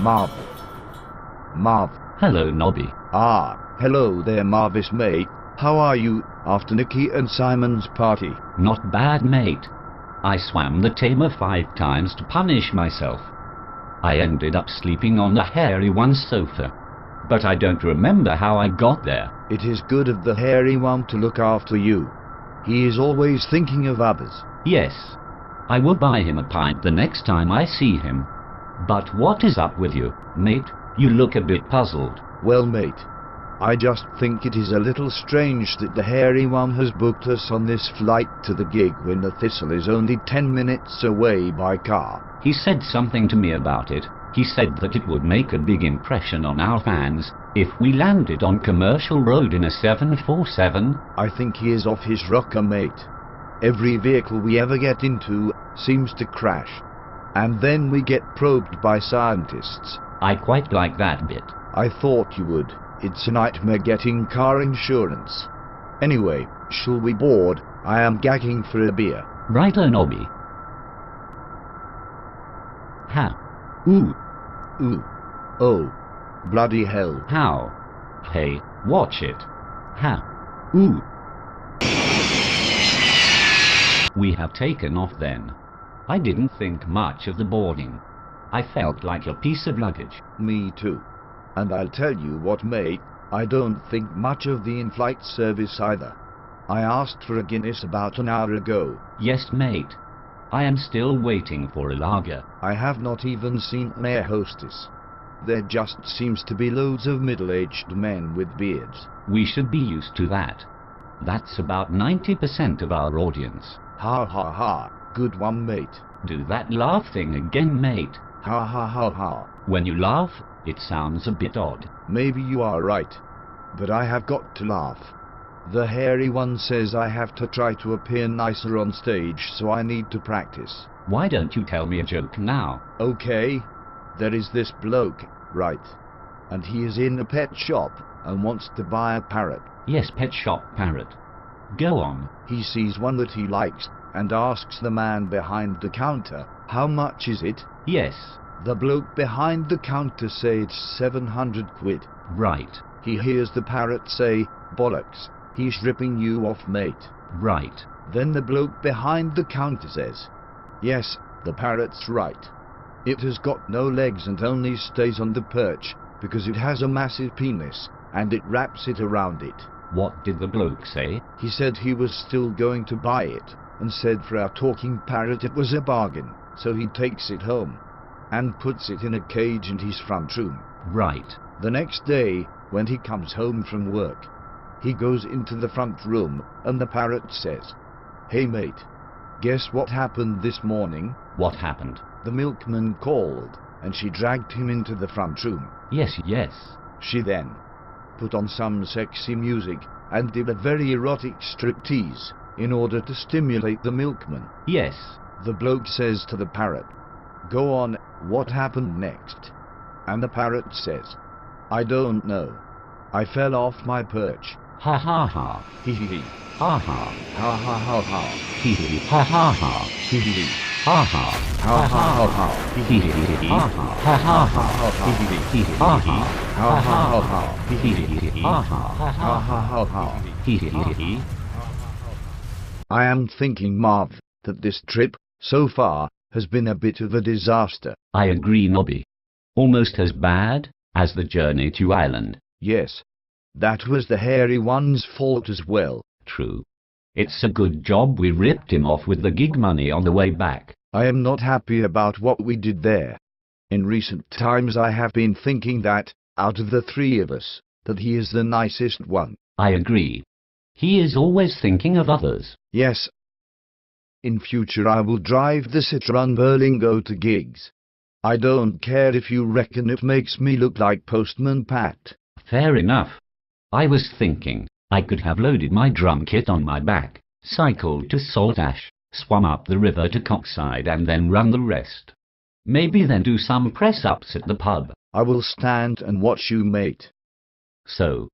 Marv. Marv. Hello, Nobby. Ah, hello there, Marvis mate. How are you, after Nicky and Simon's party? Not bad, mate. I swam the Tamer 5 times to punish myself. I ended up sleeping on the hairy one's sofa. But I don't remember how I got there. It is good of the hairy one to look after you. He is always thinking of others. Yes. I will buy him a pint the next time I see him. But what is up with you, mate? You look a bit puzzled. Well, mate, I just think it is a little strange that the hairy one has booked us on this flight to the gig when the Thistle is only 10 minutes away by car. He said something to me about it. He said that it would make a big impression on our fans if we landed on Commercial Road in a 747. I think he is off his rocker, mate. Every vehicle we ever get into seems to crash. And then we get probed by scientists. I quite like that bit. I thought you would. It's a nightmare getting car insurance. Anyway, shall we board? I am gagging for a beer. Righto, Nobby. Ha. Ooh. Ooh. Oh. Bloody hell. How? Hey, watch it. Ha. Ooh. We have taken off then. I didn't think much of the boarding. I felt like a piece of luggage. Me too. And I'll tell you what, mate, I don't think much of the in-flight service either. I asked for a Guinness about an hour ago. Yes, mate. I am still waiting for a lager. I have not even seen an air hostess. There just seems to be loads of middle-aged men with beards. We should be used to that. That's about 90% of our audience. Ha ha ha. Good one, mate. Do that laugh thing again, mate. Ha ha ha ha. When you laugh, it sounds a bit odd. Maybe you are right. But I have got to laugh. The hairy one says I have to try to appear nicer on stage, so I need to practice. Why don't you tell me a joke now? Okay. There is this bloke, right? And he is in a pet shop and wants to buy a parrot. Yes, pet shop parrot. Go on. He sees one that he likes and asks the man behind the counter, how much is it? Yes. The bloke behind the counter say it's 700 quid. Right. He hears the parrot say, bollocks, he's ripping you off, mate. Right. Then the bloke behind the counter says, yes, the parrot's right. It has got no legs and only stays on the perch because it has a massive penis and it wraps it around it. What did the bloke say? He said he was still going to buy it and said for our talking parrot it was a bargain, so he takes it home and puts it in a cage in his front room. Right. The next day, when he comes home from work, he goes into the front room and the parrot says, hey mate, guess what happened this morning? What happened? The milkman called and she dragged him into the front room. Yes. She then put on some sexy music and did a very erotic striptease in order to stimulate the milkman. Yes. The bloke says to the parrot, go on, what happened next? And the parrot says, I don't know. I fell off my perch. Ha ha ha. Hee hee hee. Ha ha. Ha ha ha ha. Hee hee. Ha ha ha. Hee hee hee. Ha ha. Ha ha ha ha. Hee hee hee. Ha ha. Ha ha ha. Hee hee hee. Hee hee. Ha ha. Ha ha ha ha. Hee hee hee. Ha ha. Ha ha ha ha. Hee hee hee. I am thinking, Marv, that this trip, so far, has been a bit of a disaster. I agree, Nobby. Almost as bad as the journey to Ireland. Yes. That was the hairy one's fault as well. True. It's a good job we ripped him off with the gig money on the way back. I am not happy about what we did there. In recent times I have been thinking that, out of the three of us, that he is the nicest one. I agree. He is always thinking of others. Yes. In future I will drive the Citroën Berlingo to gigs. I don't care if you reckon it makes me look like Postman Pat. Fair enough. I was thinking I could have loaded my drum kit on my back, cycled to Saltash, swum up the river to Coxside and then run the rest. Maybe then do some press-ups at the pub. I will stand and watch you, mate. So,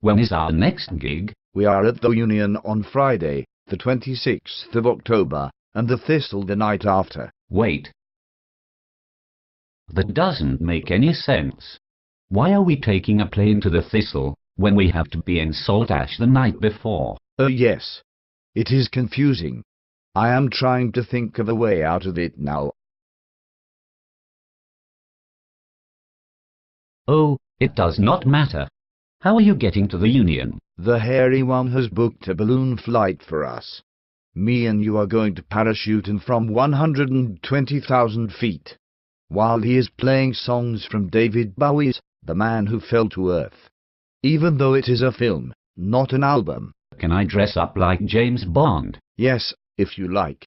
when is our next gig? We are at the Union on Friday, the 26th of October, and the Thistle the night after. Wait, That doesn't make any sense. Why are we taking a plane to the Thistle when we have to be in Salt Ash the night before? Oh yes. It is confusing. I am trying to think of a way out of it now. Oh, it does not matter. How are you getting to the Union? The hairy one has booked a balloon flight for us. Me and you are going to parachute in from 120,000 feet, while he is playing songs from David Bowie's The Man Who Fell to Earth. Even though it is a film, not an album. Can I dress up like James Bond? Yes, if you like.